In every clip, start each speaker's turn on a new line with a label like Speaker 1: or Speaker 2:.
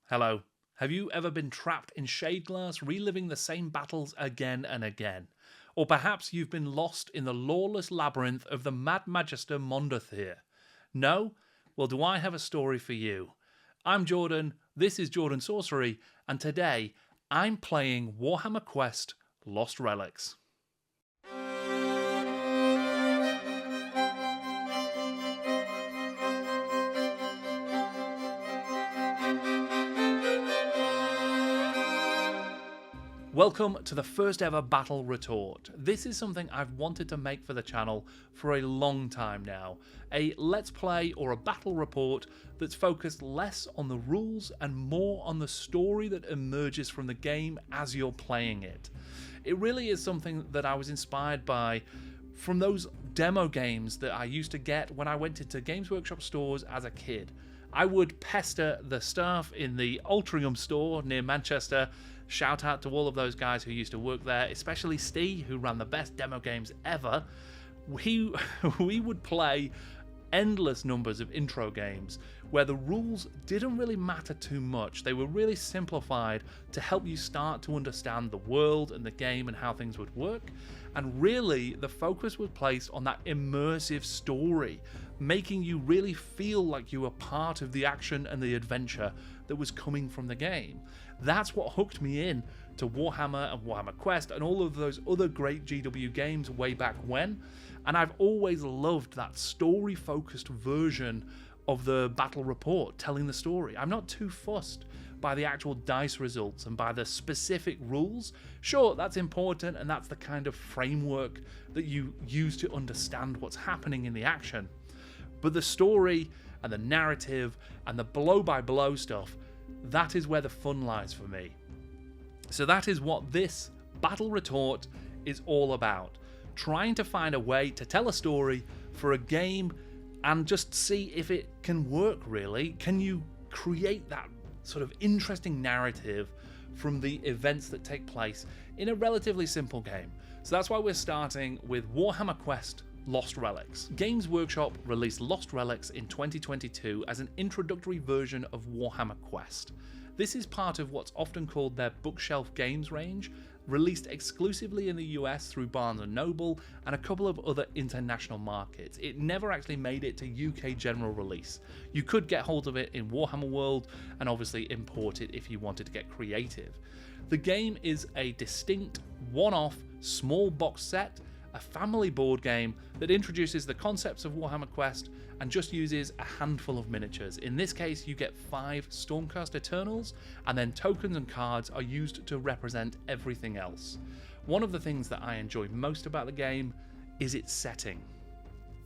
Speaker 1: Hello. Have you ever been trapped in Shadeglass, reliving the same battles again and again? Or perhaps you've been lost in the lawless labyrinth of the mad Magister Mondothir? No? Well, do I have a story for you? I'm Jordan, this is Jordan Sorcery, and today I'm playing Warhammer Quest Lost Relics. Welcome to the first ever Battle Retort. This is something I've wanted to make for the channel for a long time now. A let's play or a battle report that's focused less on the rules and more on the story that emerges from the game as you're playing it. It really is something that I was inspired by from those demo games that I used to get when I went into Games Workshop stores as a kid. I would pester the staff in the Altrincham store near Manchester. Shout out to all of those guys who used to work there, especially Steve, who ran the best demo games ever. We would play endless numbers of intro games where the rules didn't really matter too much. They were really simplified to help you start to understand the world and the game and how things would work. And really, the focus was placed on that immersive story, making you really feel like you were part of the action and the adventure that was coming from the game. That's what hooked me in to Warhammer and Warhammer Quest and all of those other great GW games way back when. And I've always loved that story-focused version of the battle report, telling the story. I'm not too fussed by the actual dice results and by the specific rules. Sure, that's important and that's the kind of framework that you use to understand what's happening in the action. But the story and the narrative and the blow-by-blow stuff, that is where the fun lies for me. So that is what this Battle Retort is all about. Trying to find a way to tell a story for a game and just see if it can work, really. Can you create that sort of interesting narrative from the events that take place in a relatively simple game? So that's why we're starting with Warhammer Quest Lost Relics. Games Workshop released Lost Relics in 2022 as an introductory version of Warhammer Quest. This is part of what's often called their bookshelf games range, released exclusively in the US through Barnes & Noble and a couple of other international markets. It never actually made it to UK general release. You could get hold of it in Warhammer World and obviously import it if you wanted to get creative. The game is a distinct, one-off, small box set, a family board game that introduces the concepts of Warhammer Quest and just uses a handful of miniatures. In this case, you get 5 Stormcast Eternals, and then tokens and cards are used to represent everything else. One of the things that I enjoy most about the game is its setting.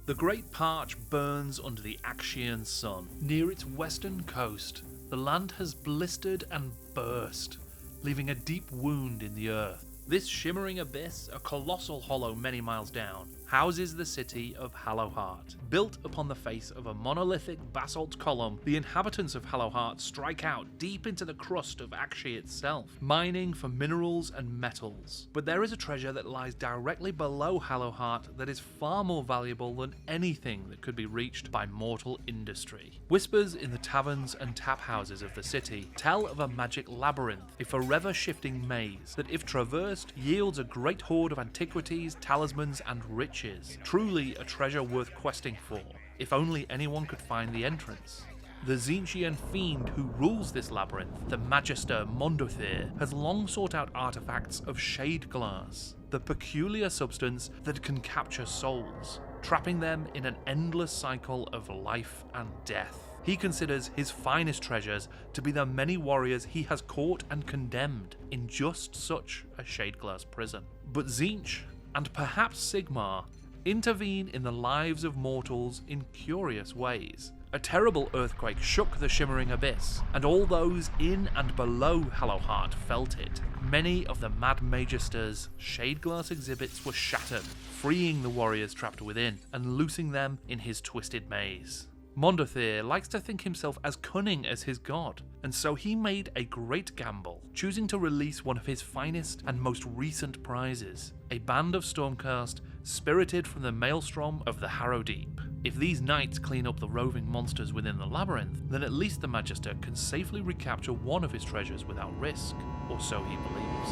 Speaker 1: The Great Parch burns under the Tzyeentchian sun. Near its western coast, the land has blistered and burst, leaving a deep wound in the earth. This shimmering abyss, a colossal hollow many miles down, houses the city of Hallowheart. Built upon the face of a monolithic basalt column, the inhabitants of Hallowheart strike out deep into the crust of Tzyeentchian itself, mining for minerals and metals. But there is a treasure that lies directly below Hallowheart that is far more valuable than anything that could be reached by mortal industry. Whispers in the taverns and tap houses of the city tell of a magic labyrinth, a forever shifting maze that, if traversed, yields a great hoard of antiquities, talismans, and riches. Truly a treasure worth questing for, if only anyone could find the entrance. The Tzeentchian fiend who rules this labyrinth, the Magister Mondothir, has long sought out artifacts of shade glass, the peculiar substance that can capture souls, trapping them in an endless cycle of life and death. He considers his finest treasures to be the many warriors he has caught and condemned in just such a shadeglass prison. But Tzeentch, and perhaps Sigmar, intervene in the lives of mortals in curious ways. A terrible earthquake shook the shimmering abyss, and all those in and below Hallowheart felt it. Many of the Mad Magister's shadeglass exhibits were shattered, freeing the warriors trapped within and loosing them in his twisted maze. Mondothir likes to think himself as cunning as his god, and so he made a great gamble, choosing to release one of his finest and most recent prizes, a band of Stormcast spirited from the maelstrom of the Harrow Deep. If these knights clean up the roving monsters within the labyrinth, then at least the Magister can safely recapture one of his treasures without risk, or so he believes.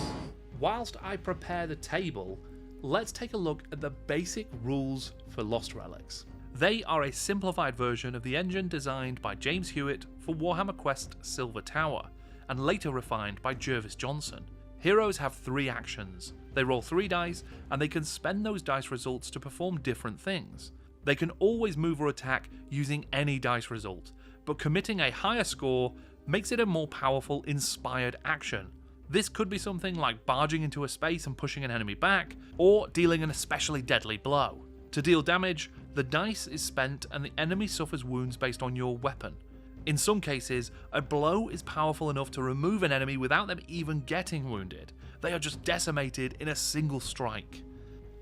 Speaker 1: Whilst I prepare the table, let's take a look at the basic rules for Lost Relics. They are a simplified version of the engine designed by James Hewitt for Warhammer Quest Silver Tower, and later refined by Jervis Johnson. Heroes have 3 actions. They roll 3 dice, and they can spend those dice results to perform different things. They can always move or attack using any dice result, but committing a higher score makes it a more powerful, inspired action. This could be something like barging into a space and pushing an enemy back, or dealing an especially deadly blow. To deal damage, the dice is spent and the enemy suffers wounds based on your weapon. In some cases, a blow is powerful enough to remove an enemy without them even getting wounded. They are just decimated in a single strike.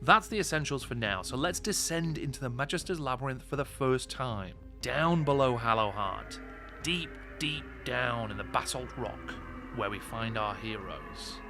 Speaker 1: That's the essentials for now, so let's descend into the Magister's Labyrinth for the first time. Down below Hallowheart, deep, deep down in the basalt rock, where we find our heroes.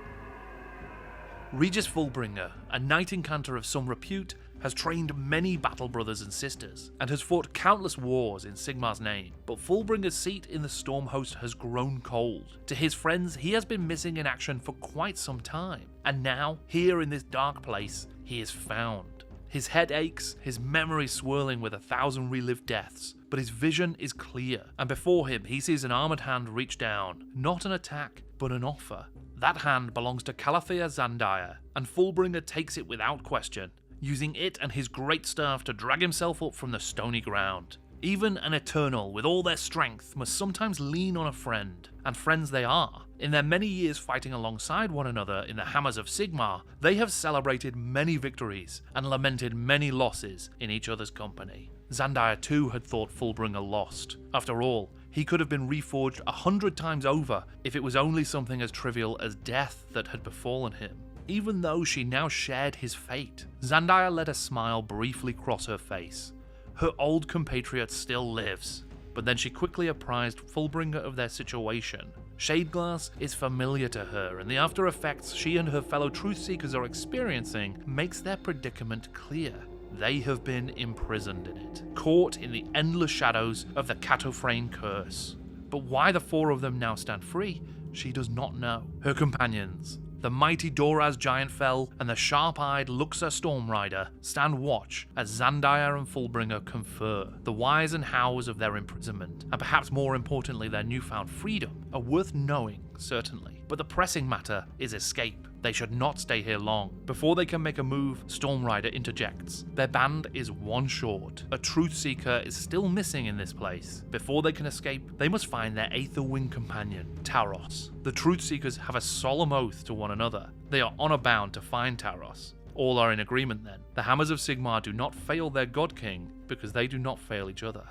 Speaker 1: Regis Fullbringer, a knight incanter of some repute, has trained many battle brothers and sisters, and has fought countless wars in Sigmar's name, but Fullbringer's seat in the storm host has grown cold. To his friends, he has been missing in action for quite some time, and now, here in this dark place, he is found. His head aches, his memory swirling with 1,000 relived deaths, but his vision is clear, and before him he sees an armoured hand reach down, not an attack, but an offer. That hand belongs to Calathea Zandaya, and Fullbringer takes it without question, using it and his great staff to drag himself up from the stony ground. Even an Eternal, with all their strength, must sometimes lean on a friend, and friends they are. In their many years fighting alongside one another in the Hammers of Sigmar, they have celebrated many victories and lamented many losses in each other's company. Zandaya too had thought Fullbringer lost. After all, he could have been reforged 100 times over if it was only something as trivial as death that had befallen him. Even though she now shared his fate, Zandaya let a smile briefly cross her face. Her old compatriot still lives, but then she quickly apprised Fullbringer of their situation. Shadeglass is familiar to her, and the after effects she and her fellow Truthseekers are experiencing makes their predicament clear. They have been imprisoned in it, caught in the endless shadows of the Catophrane curse. But why the 4 of them now stand free, she does not know. Her companions, the mighty Doraz Giantfell and the sharp-eyed Luxa Stormrider, stand watch as Zandaya and Fullbringer confer. The whys and hows of their imprisonment, and perhaps more importantly their newfound freedom, are worth knowing, certainly. But the pressing matter is escape. They should not stay here long. Before they can make a move, Stormrider interjects. Their band is 1 short. A Truthseeker is still missing in this place. Before they can escape, they must find their Aetherwing companion, Taros. The Truthseekers have a solemn oath to one another. They are honor bound to find Taros. All are in agreement then. The Hammers of Sigmar do not fail their God King because they do not fail each other.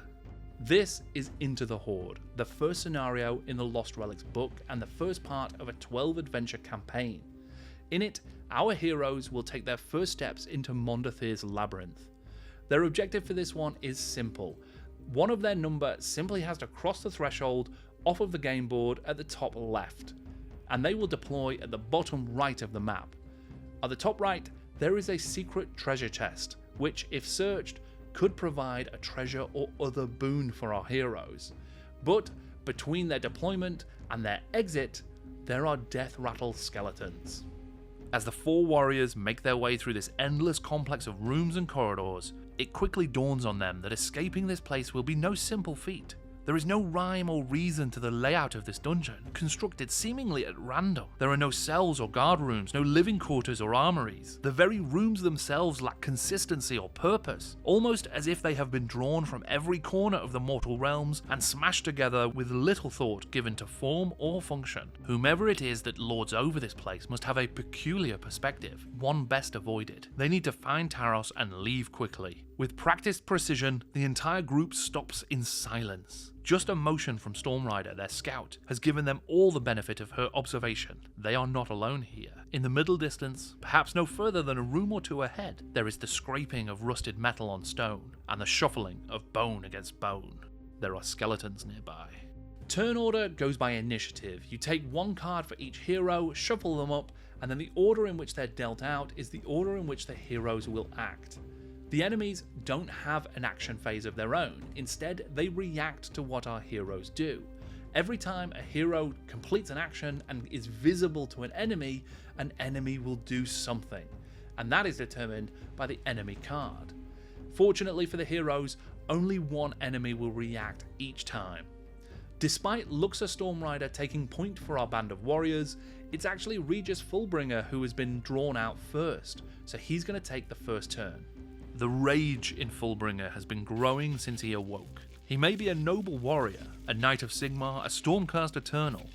Speaker 1: This is Into the Horde, the first scenario in the Lost Relics book and the first part of a 12-adventure campaign. In it, our heroes will take their first steps into Mondothir's labyrinth. Their objective for this one is simple. One of their number simply has to cross the threshold off of the game board at the top left, and they will deploy at the bottom right of the map. At the top right, there is a secret treasure chest, which, if searched, could provide a treasure or other boon for our heroes. But between their deployment and their exit, there are death rattle skeletons. As the 4 warriors make their way through this endless complex of rooms and corridors, it quickly dawns on them that escaping this place will be no simple feat. There is no rhyme or reason to the layout of this dungeon, constructed seemingly at random. There are no cells or guard rooms, no living quarters or armories. The very rooms themselves lack consistency or purpose, almost as if they have been drawn from every corner of the mortal realms and smashed together with little thought given to form or function. Whomever it is that lords over this place must have a peculiar perspective, one best avoided. They need to find Taros and leave quickly. With practiced precision, the entire group stops in silence. Just a motion from Stormrider, their scout, has given them all the benefit of her observation. They are not alone here. In the middle distance, perhaps no further than a room or 2 ahead, there is the scraping of rusted metal on stone, and the shuffling of bone against bone. There are skeletons nearby. Turn order goes by initiative. You take 1 card for each hero, shuffle them up, and then the order in which they're dealt out is the order in which the heroes will act. The enemies don't have an action phase of their own, instead they react to what our heroes do. Every time a hero completes an action and is visible to an enemy will do something, and that is determined by the enemy card. Fortunately for the heroes, only one enemy will react each time. Despite Luxa Stormrider taking point for our band of warriors, it's actually Regis Fullbringer who has been drawn out first, so he's going to take the first turn. The rage in Fullbringer has been growing since he awoke. He may be a noble warrior, a knight of Sigmar, a Stormcast Eternal,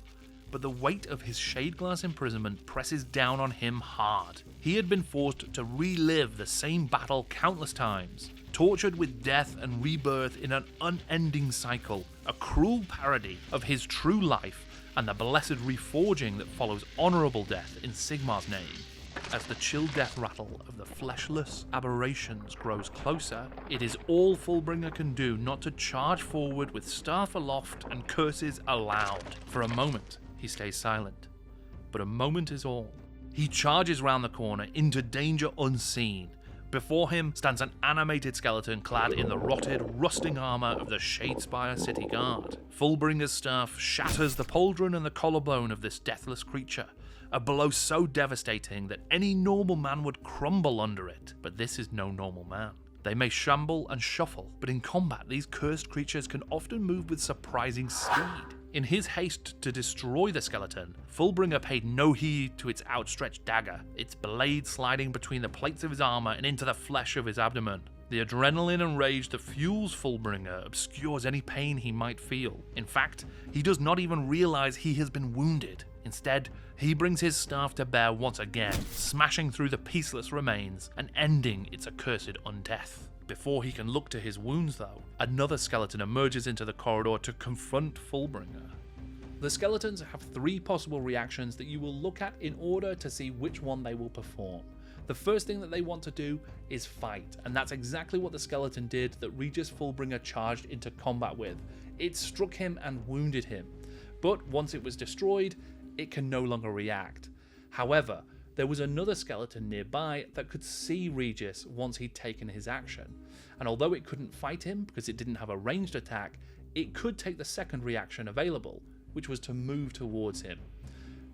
Speaker 1: but the weight of his Shadeglass imprisonment presses down on him hard. He had been forced to relive the same battle countless times, tortured with death and rebirth in an unending cycle, a cruel parody of his true life and the blessed reforging that follows honourable death in Sigmar's name. As the chill death rattle of the fleshless aberrations grows closer, it is all Fullbringer can do not to charge forward with staff aloft and curses aloud. For a moment, he stays silent, but a moment is all. He charges round the corner into danger unseen. Before him stands an animated skeleton clad in the rotted, rusting armour of the Shadespire City Guard. Fullbringer's staff shatters the pauldron and the collarbone of this deathless creature, a blow so devastating that any normal man would crumble under it. But this is no normal man. They may shamble and shuffle, but in combat these cursed creatures can often move with surprising speed. In his haste to destroy the skeleton, Fullbringer paid no heed to its outstretched dagger, its blade sliding between the plates of his armour and into the flesh of his abdomen. The adrenaline and rage that fuels Fullbringer obscures any pain he might feel. In fact, he does not even realise he has been wounded. Instead, he brings his staff to bear once again, smashing through the peaceless remains and ending its accursed undeath. Before he can look to his wounds though, another skeleton emerges into the corridor to confront Fullbringer. The skeletons have 3 possible reactions that you will look at in order to see which one they will perform. The first thing that they want to do is fight, and that's exactly what the skeleton did that Regis Fullbringer charged into combat with. It struck him and wounded him, but once it was destroyed, it can no longer react. However, there was another skeleton nearby that could see Regis once he'd taken his action, and although it couldn't fight him because it didn't have a ranged attack, it could take the second reaction available, which was to move towards him.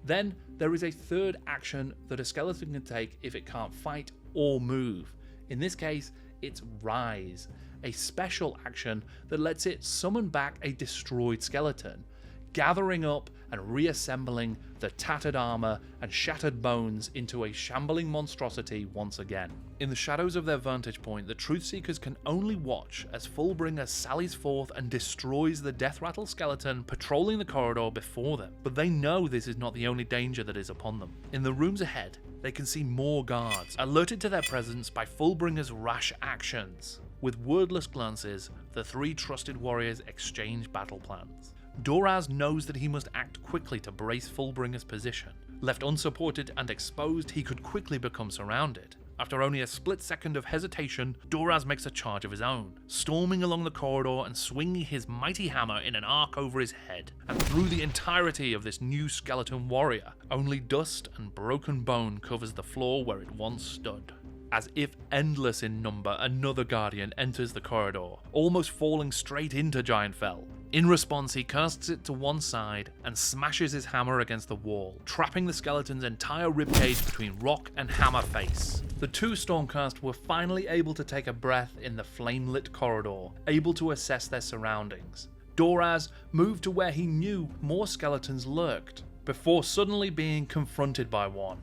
Speaker 1: Then there is a third action that a skeleton can take if it can't fight or move. In this case, it's Rise, a special action that lets it summon back a destroyed skeleton, gathering up and reassembling the tattered armour and shattered bones into a shambling monstrosity once again. In the shadows of their vantage point, the Truthseekers can only watch as Fullbringer sallies forth and destroys the Deathrattle skeleton patrolling the corridor before them, but they know this is not the only danger that is upon them. In the rooms ahead, they can see more guards, alerted to their presence by Fullbringer's rash actions. With wordless glances, the 3 trusted warriors exchange battle plans. Doraz knows that he must act quickly to brace Fullbringer's position. Left unsupported and exposed, he could quickly become surrounded. After only a split second of hesitation, Doraz makes a charge of his own, storming along the corridor and swinging his mighty hammer in an arc over his head, and through the entirety of this new skeleton warrior. Only dust and broken bone covers the floor where it once stood. As if endless in number, another guardian enters the corridor, almost falling straight into Giantfell. In response, he casts it to one side and smashes his hammer against the wall, trapping the skeleton's entire ribcage between rock and hammer face. The 2 Stormcast were finally able to take a breath in the flame-lit corridor, able to assess their surroundings. Doraz moved to where he knew more skeletons lurked, before suddenly being confronted by one.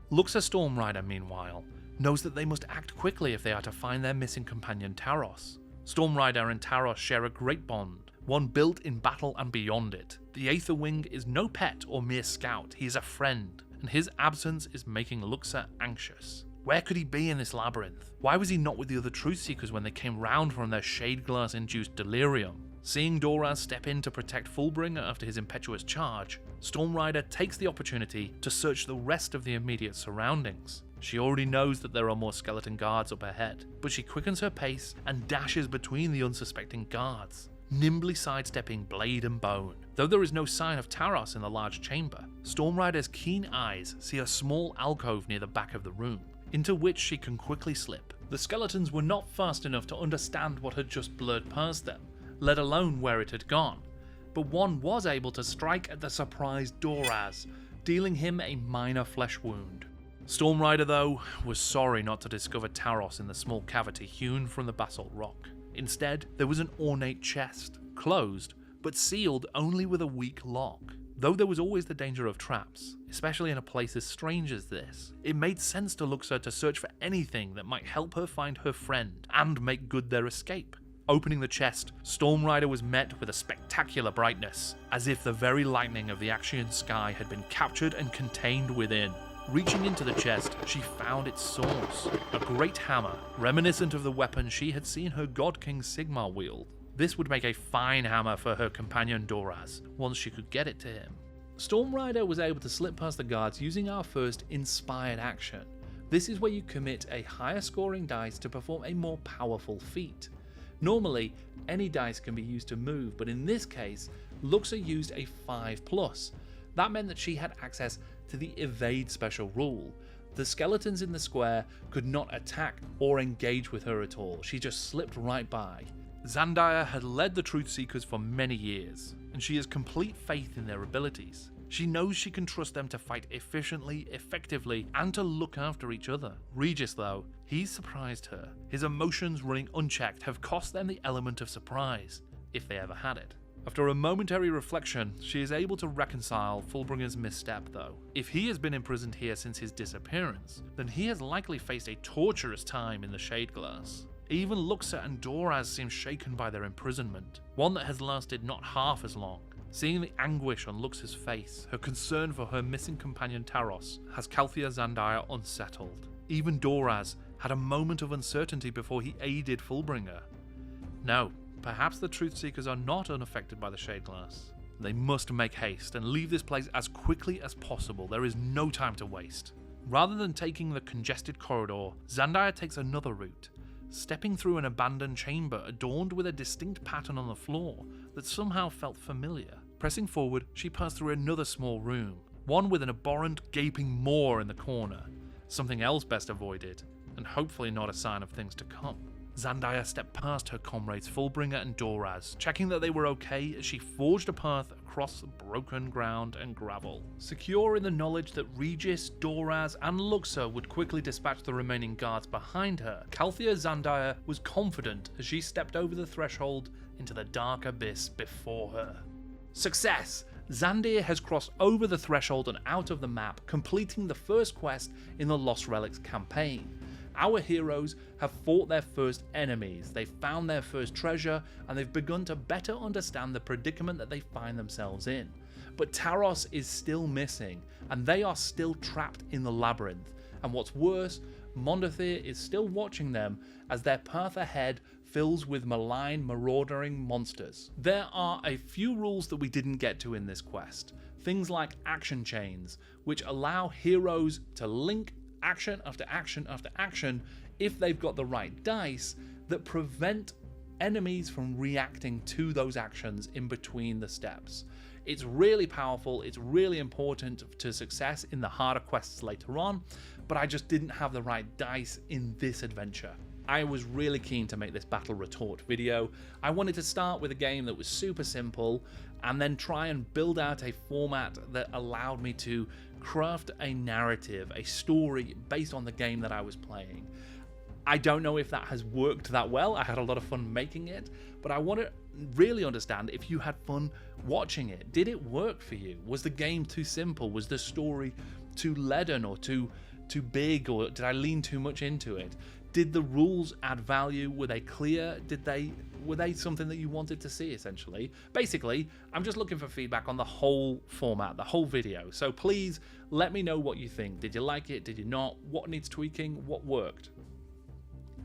Speaker 1: Luxa Stormrider, meanwhile, knows that they must act quickly if they are to find their missing companion Taros. Stormrider and Taros share a great bond, one built in battle and beyond it. The Aetherwing is no pet or mere scout, he is a friend, and his absence is making Luxa anxious. Where could he be in this labyrinth? Why was he not with the other Truthseekers when they came round from their Shadeglass-induced delirium? Seeing Doraz step in to protect Fullbringer after his impetuous charge, Stormrider takes the opportunity to search the rest of the immediate surroundings. She already knows that there are more skeleton guards up ahead, but she quickens her pace and dashes between the unsuspecting guards, nimbly sidestepping blade and bone. Though there is no sign of Taros in the large chamber, Stormrider's keen eyes see a small alcove near the back of the room, into which she can quickly slip, The skeletons were not fast enough to understand what had just blurred past them, let alone where it had gone, but one was able to strike at the surprised Doraz, dealing him a minor flesh wound. Stormrider, though, was sorry not to discover Taros in the small cavity hewn from the basalt rock. Instead, there was an ornate chest, closed, but sealed only with a weak lock. Though there was always the danger of traps, especially in a place as strange as this, it made sense to Luxor to search for anything that might help her find her friend and make good their escape. Opening the chest, Stormrider was met with a spectacular brightness, as if the very lightning of the Axian sky had been captured and contained within. Reaching into the chest, she found its source, a great hammer, reminiscent of the weapon she had seen her God King Sigmar wield. This would make a fine hammer for her companion Doraz, once she could get it to him. Stormrider was able to slip past the guards using our first inspired action. This is where you commit a higher scoring dice to perform a more powerful feat. Normally, any dice can be used to move, but in this case, Luxor used a 5+. That meant that she had access to the evade special rule. The skeletons in the square could not attack or engage with her at all, she just slipped right by. Zandiah had led the Truth Seekers for many years, and she has complete faith in their abilities. She knows she can trust them to fight efficiently, effectively, and to look after each other. Regis, though, he's surprised her. His emotions running unchecked have cost them the element of surprise, if they ever had it. After a momentary reflection, she is able to reconcile Fullbringer's misstep, though. If he has been imprisoned here since his disappearance, then he has likely faced a torturous time in the Shadeglass. Even Luxor and Doraz seem shaken by their imprisonment, one that has lasted not half as long. Seeing the anguish on Luxor's face, her concern for her missing companion Taros, has Calthea Zandiah unsettled. Even Doraz had a moment of uncertainty before he aided Fullbringer. No, perhaps the Truth Seekers are not unaffected by the Shadeglass. They must make haste and leave this place as quickly as possible. There is no time to waste. Rather than taking the congested corridor, Zandiah takes another route, stepping through an abandoned chamber adorned with a distinct pattern on the floor that somehow felt familiar. Pressing forward, she passed through another small room, one with an abhorrent gaping maw in the corner. Something else best avoided, and hopefully not a sign of things to come. Zandiah stepped past her comrades Fullbringer and Doraz, checking that they were okay as she forged a path across broken ground and gravel. Secure in the knowledge that Regis, Doraz, and Luxor would quickly dispatch the remaining guards behind her, Calthea Zandiah was confident as she stepped over the threshold into the dark abyss before her. Success! Zandir has crossed over the threshold and out of the map, completing the first quest in the Lost Relics campaign. Our heroes have fought their first enemies, they've found their first treasure, and they've begun to better understand the predicament that they find themselves in. But Taros is still missing, and they are still trapped in the labyrinth. And what's worse, Mondothir is still watching them as their path ahead fills with malign, marauding monsters. There are a few rules that we didn't get to in this quest. Things like action chains, which allow heroes to link action after action after action if they've got the right dice, that prevent enemies from reacting to those actions in between the steps. It's really powerful, it's really important to success in the harder quests later on, but I just didn't have the right dice in this adventure. I was really keen to make this Battle Retort video. I wanted to start with a game that was super simple and then try and build out a format that allowed me to craft a narrative, a story based on the game that I was playing. I don't know if that has worked that well. I had a lot of fun making it, but I want to really understand if you had fun watching it. Did it work for you? Was the game too simple? Was the story too leaden or too big, or did I lean too much into it? Did the rules add value? Were they clear? Were they something that you wanted to see, essentially? Basically, I'm just looking for feedback on the whole format, the whole video. So please let me know what you think. Did you like it? Did you not? What needs tweaking? What worked?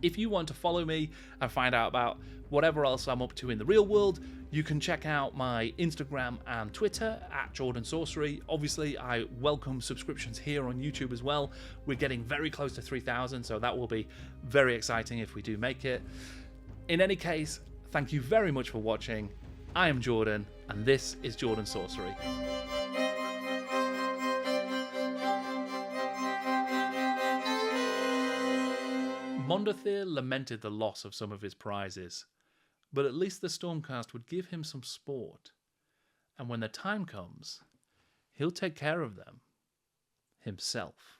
Speaker 1: If you want to follow me and find out about whatever else I'm up to in the real world, you can check out my Instagram and Twitter at Jordan Sorcery. Obviously, I welcome subscriptions here on YouTube as well. We're getting very close to 3,000, so that will be very exciting if we do make it. In any case, thank you very much for watching. I am Jordan, and this is Jordan Sorcery. Mondothir lamented the loss of some of his prizes, but at least the Stormcast would give him some sport, and when the time comes, he'll take care of them himself.